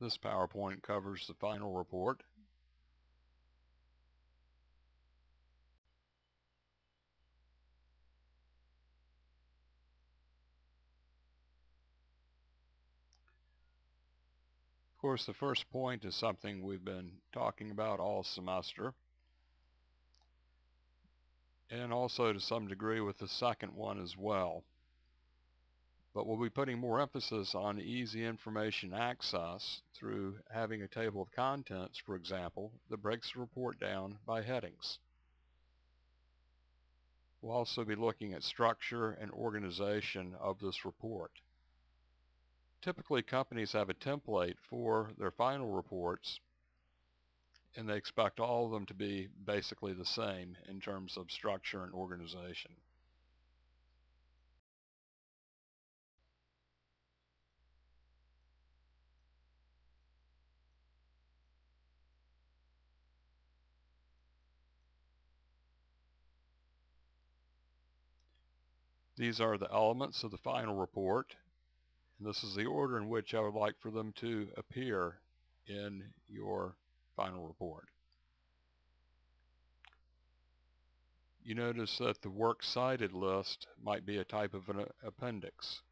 This PowerPoint covers the final report. Of course, the first point is something we've been talking about all semester, and also to some degree with the second one as well. But we'll be putting more emphasis on easy information access through having a table of contents, for example, that breaks the report down by headings. We'll also be looking at structure and organization of this report. Typically, companies have a template for their final reports, and they expect all of them to be basically the same in terms of structure and organization. These are the elements of the final report, and this is the order in which I would like for them to appear in your final report. You notice that the works cited list might be a type of an appendix.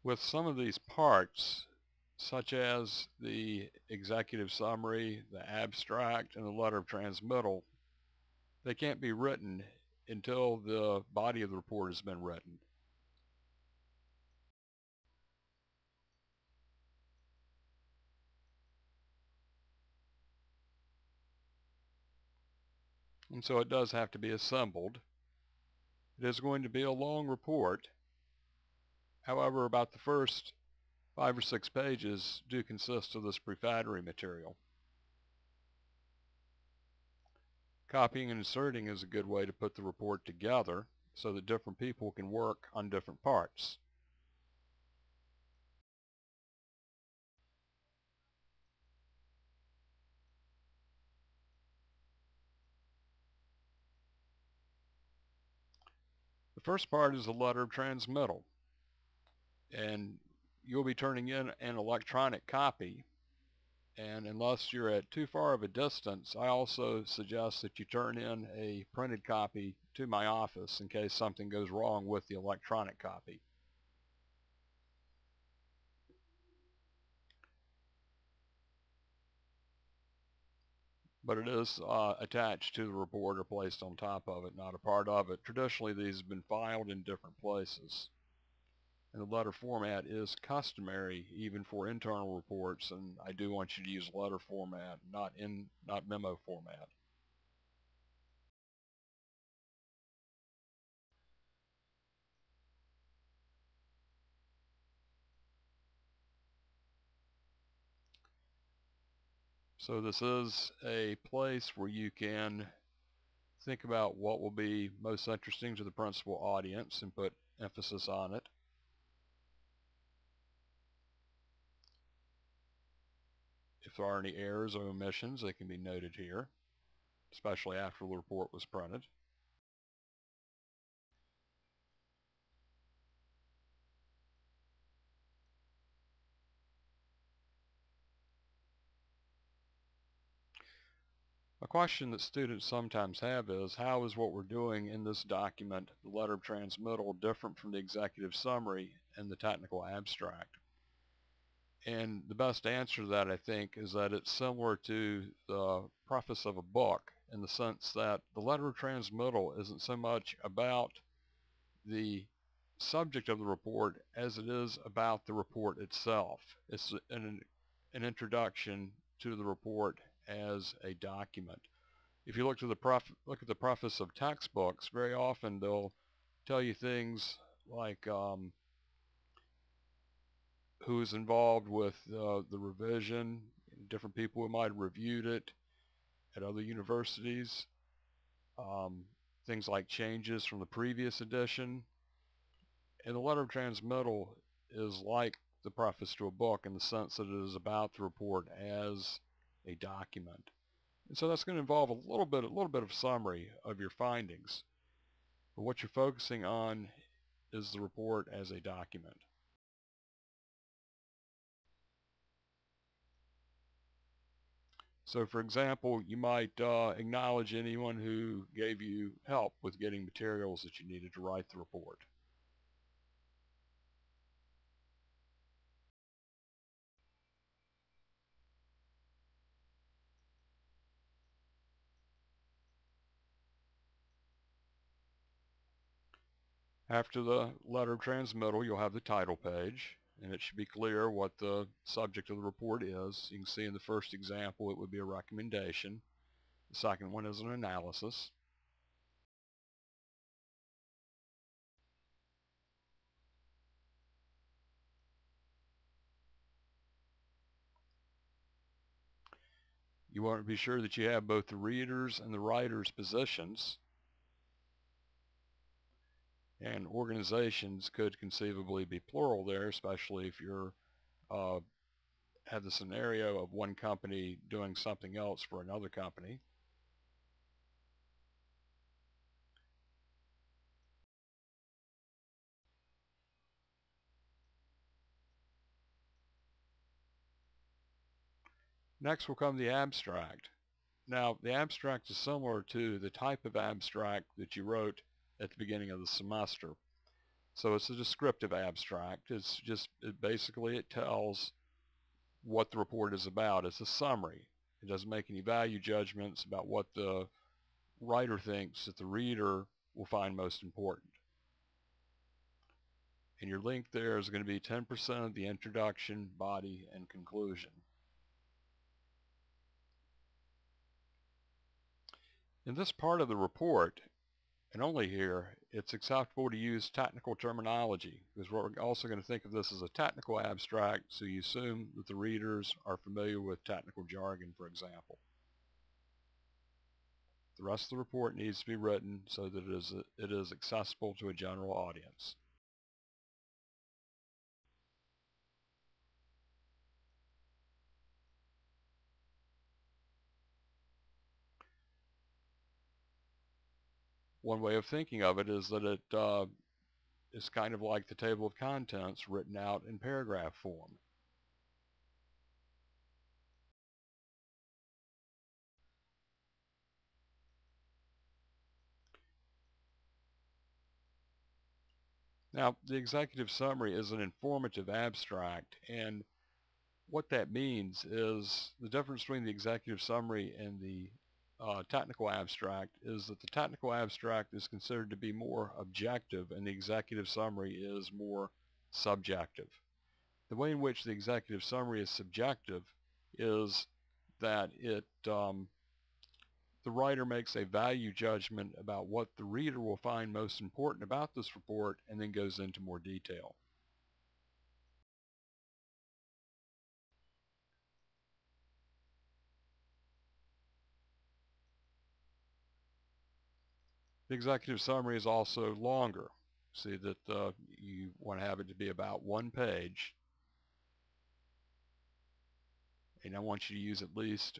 With some of these parts, such as the executive summary, the abstract, and the letter of transmittal, they can't be written until the body of the report has been written. And so it does have to be assembled. It is going to be a long report. However, about the first 5 or 6 pages do consist of this prefatory material. Copying and inserting is a good way to put the report together so that different people can work on different parts. The first part is a letter of transmittal, and you'll be turning in an electronic copy, and unless you're at too far of a distance, I also suggest that you turn in a printed copy to my office in case something goes wrong with the electronic copy. But it is attached to the report or placed on top of it, not a part of it. Traditionally, these have been filed in different places. And the letter format is customary even for internal reports, and I do want you to use letter format, not memo format. So this is a place where you can think about what will be most interesting to the principal audience and put emphasis on it. If there are any errors or omissions, they can be noted here, especially after the report was printed. A question that students sometimes have is, how is what we're doing in this document, the letter of transmittal, different from the executive summary and the technical abstract? And the best answer to that, I think, is that it's similar to the preface of a book in the sense that the letter of transmittal isn't so much about the subject of the report as it is about the report itself. It's an introduction to the report as a document. If you look at the preface of textbooks, very often they'll tell you things like who is involved with the revision, different people who might have reviewed it at other universities, things like changes from the previous edition. And the letter of transmittal is like the preface to a book in the sense that it is about the report as a document. And so that's going to involve a little bit of summary of your findings. But what you're focusing on is the report as a document. So for example, you might acknowledge anyone who gave you help with getting materials that you needed to write the report. After the letter of transmittal, you'll have the title page, and it should be clear what the subject of the report is. You can see in the first example it would be a recommendation. The second one is an analysis. You want to be sure that you have both the reader's and the writer's positions. And organizations could conceivably be plural there, especially if you're have the scenario of one company doing something else for another company. Next will come the abstract. Now, the abstract is similar to the type of abstract that you wrote at the beginning of the semester. So it's a descriptive abstract. Basically it tells what the report is about. It's a summary. It doesn't make any value judgments about what the writer thinks that the reader will find most important. And your link there is going to be 10% of the introduction, body, and conclusion. In this part of the report, and only here, it's acceptable to use technical terminology, because we're also going to think of this as a technical abstract, so you assume that the readers are familiar with technical jargon, for example. The rest of the report needs to be written so that it is accessible to a general audience. One way of thinking of it is that it is kind of like the table of contents written out in paragraph form. Now, the executive summary is an informative abstract, and what that means is the difference between the executive summary and the technical abstract is that the technical abstract is considered to be more objective and the executive summary is more subjective. The way in which the executive summary is subjective is that the writer makes a value judgment about what the reader will find most important about this report and then goes into more detail. The executive summary is also longer. See that you want to have it to be about 1 page, and I want you to use at least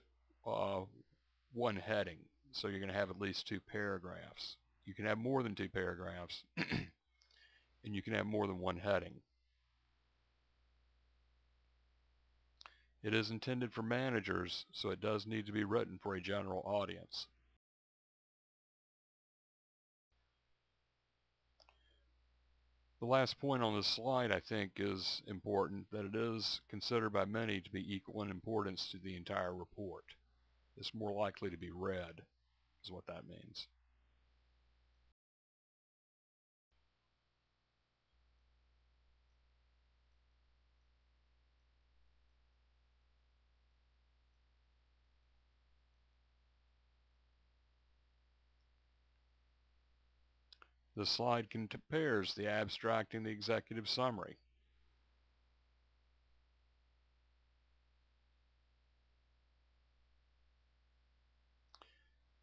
one heading. So you're going to have at least 2 paragraphs. You can have more than 2 paragraphs, and you can have more than 1 heading. It is intended for managers, so it does need to be written for a general audience. The last point on this slide, I think, is important, that it is considered by many to be equal in importance to the entire report. It's more likely to be read, is what that means. This slide compares the abstract and the executive summary.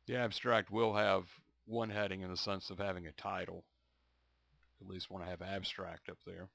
The abstract will have one heading in the sense of having a title. At least want to have abstract up there.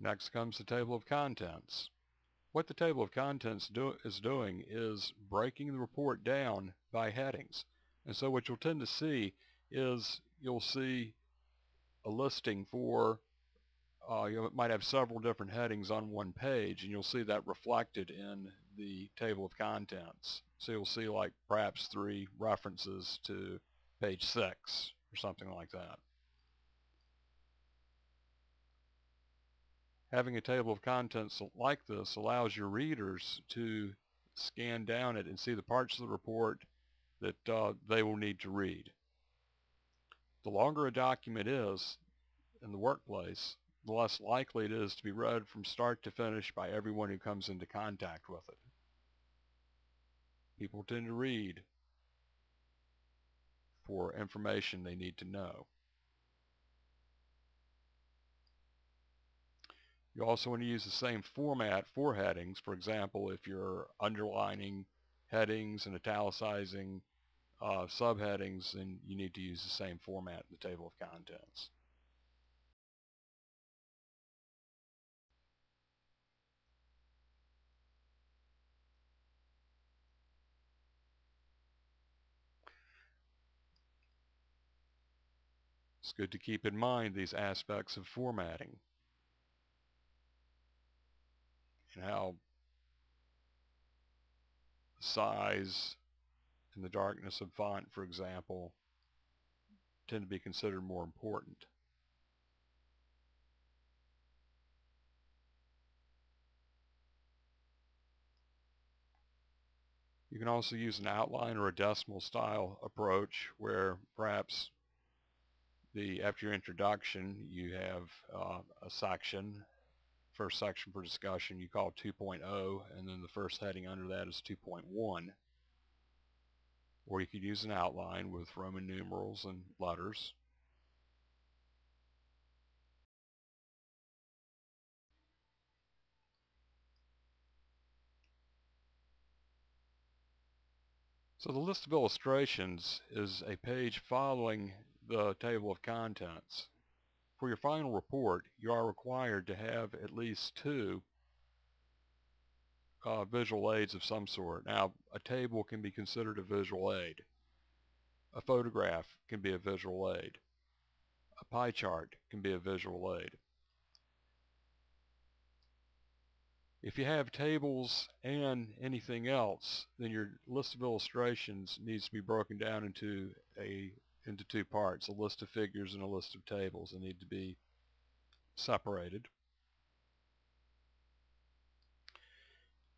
Next comes the table of contents. What the table of contents is doing is breaking the report down by headings. And so what you'll tend to see is you'll see a listing for, you might have several different headings on one page, and you'll see that reflected in the table of contents. So you'll see like perhaps 3 references to page 6 or something like that. Having a table of contents like this allows your readers to scan down it and see the parts of the report that they will need to read. The longer a document is in the workplace, the less likely it is to be read from start to finish by everyone who comes into contact with it. People tend to read for information they need to know. You also want to use the same format for headings. For example, if you're underlining headings and italicizing subheadings, then you need to use the same format in the table of contents. It's good to keep in mind these aspects of formatting and how the size and the darkness of font, for example, tend to be considered more important. You can also use an outline or a decimal style approach where perhaps after your introduction you have a section, first section for discussion you call 2.0, and then the first heading under that is 2.1. Or you could use an outline with Roman numerals and letters. So the list of illustrations is a page following the table of contents. For your final report, you are required to have at least 2 visual aids of some sort. Now, a table can be considered a visual aid. A photograph can be a visual aid. A pie chart can be a visual aid. If you have tables and anything else, then your list of illustrations needs to be broken down into 2 parts, a list of figures and a list of tables. They need to be separated.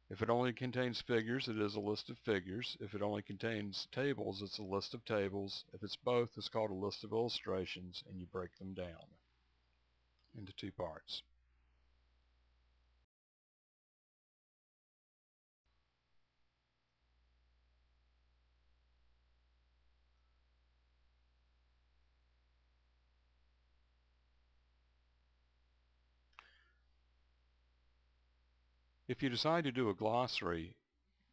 If it only contains figures, it is a list of figures. If it only contains tables, it's a list of tables. If it's both, it's called a list of illustrations, and you break them down into 2 parts. If you decide to do a glossary,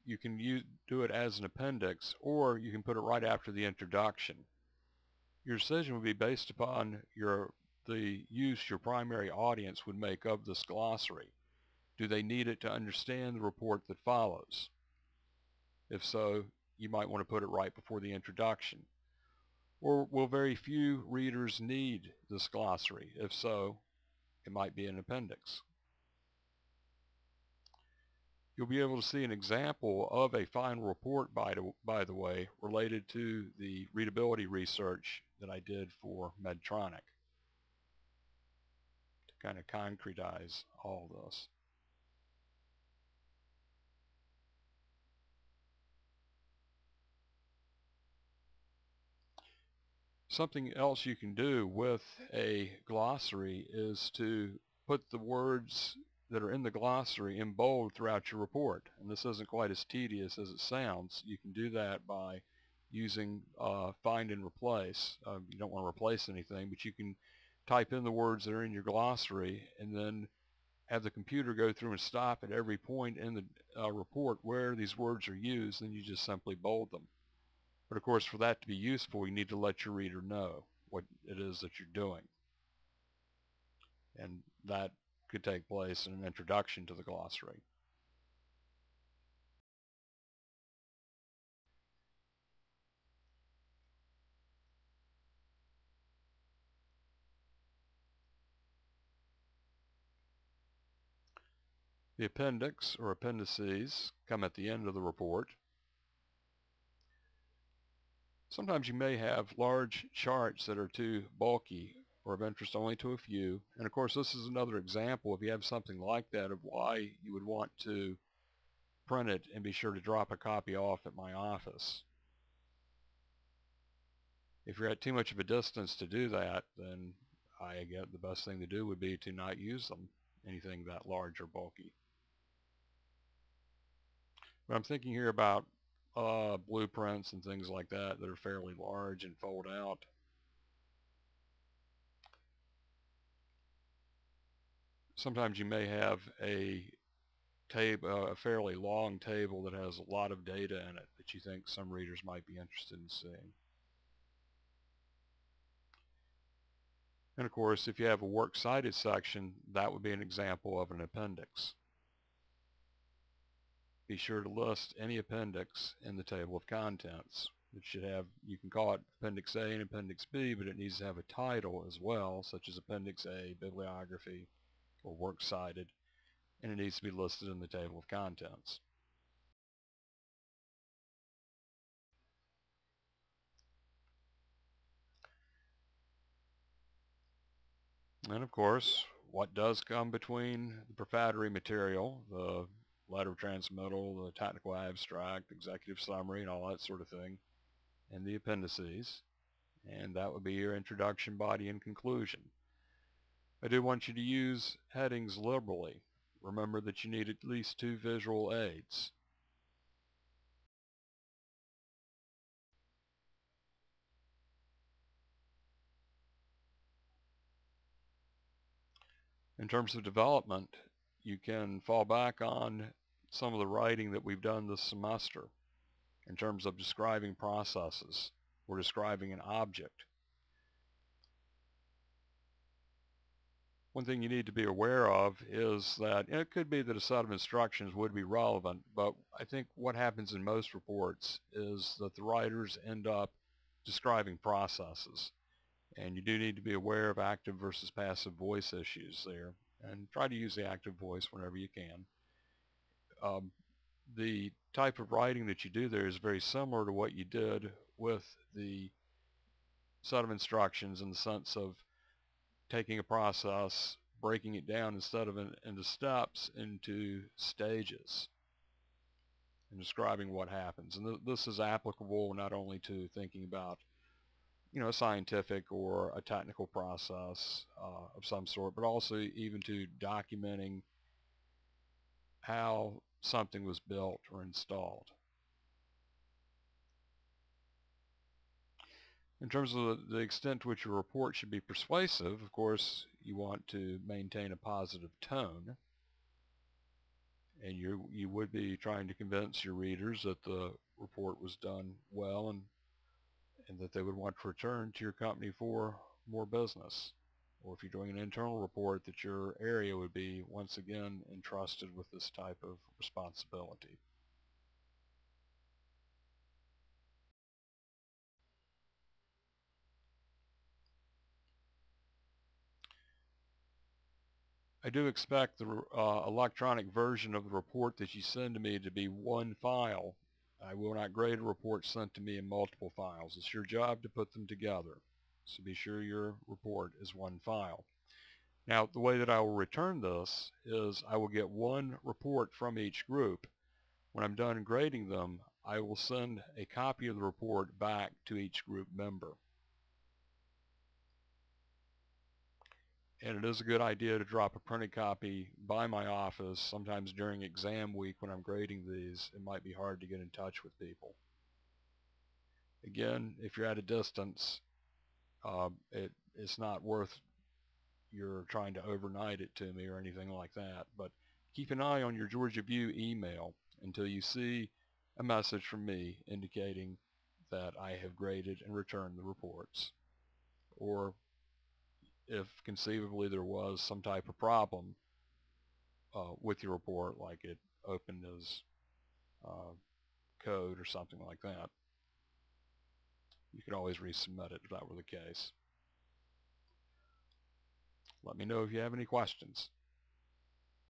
you can do it as an appendix, or you can put it right after the introduction. Your decision would be based upon the use your primary audience would make of this glossary. Do they need it to understand the report that follows? If so, you might want to put it right before the introduction. Or will very few readers need this glossary? If so, it might be an appendix. You'll be able to see an example of a final report, by the way, related to the readability research that I did for Medtronic to kind of concretize all this. Something else you can do with a glossary is to put the words that are in the glossary in bold throughout your report. And this isn't quite as tedious as it sounds. You can do that by using find and replace. You don't want to replace anything, but you can type in the words that are in your glossary and then have the computer go through and stop at every point in the report where these words are used, and you just simply bold them. But of course, for that to be useful, you need to let your reader know what it is that you're doing. And that could take place in an introduction to the glossary. The appendix or appendices come at the end of the report. Sometimes you may have large charts that are too bulky or of interest only to a few. And of course, this is another example, if you have something like that, of why you would want to print it and be sure to drop a copy off at my office. If you're at too much of a distance to do that, then I get the best thing to do would be to not use them, anything that large or bulky. But I'm thinking here about blueprints and things like that that are fairly large and fold out. Sometimes you may have a fairly long table that has a lot of data in it that you think some readers might be interested in seeing. And of course, if you have a works cited section, that would be an example of an appendix. Be sure to list any appendix in the table of contents. It should have, you can call it Appendix A and Appendix B, but it needs to have a title as well, such as Appendix A, Bibliography, or Works Cited, and it needs to be listed in the table of contents. And of course, what does come between the prefatory material, the letter of transmittal, the technical abstract, executive summary, and all that sort of thing, and the appendices, and that would be your introduction, body, and conclusion. I do want you to use headings liberally. Remember that you need at least 2 visual aids. In terms of development, you can fall back on some of the writing that we've done this semester in terms of describing processes or describing an object. One thing you need to be aware of is that it could be that a set of instructions would be relevant, but I think what happens in most reports is that the writers end up describing processes. And you do need to be aware of active versus passive voice issues there, and try to use the active voice whenever you can. The type of writing that you do there is very similar to what you did with the set of instructions, in the sense of taking a process, breaking it down instead of into steps, into stages, and describing what happens. And this is applicable not only to thinking about a scientific or a technical process of some sort, but also even to documenting how something was built or installed. In terms of the extent to which your report should be persuasive, of course, you want to maintain a positive tone, and you would be trying to convince your readers that the report was done well, and that they would want to return to your company for more business. Or if you're doing an internal report, that your area would be once again entrusted with this type of responsibility. I do expect the electronic version of the report that you send to me to be one file. I will not grade a report sent to me in multiple files. It's your job to put them together. So be sure your report is one file. Now, the way that I will return this is I will get one report from each group. When I'm done grading them, I will send a copy of the report back to each group member. And it is a good idea to drop a printed copy by my office. Sometimes during exam week when I'm grading these, it might be hard to get in touch with people. Again, if you're at a distance, it's not worth your trying to overnight it to me or anything like that. But keep an eye on your Georgia View email until you see a message from me indicating that I have graded and returned the reports. Or if conceivably there was some type of problem, with your report, like it opened as code or something like that. You could always resubmit it if that were the case. Let me know if you have any questions.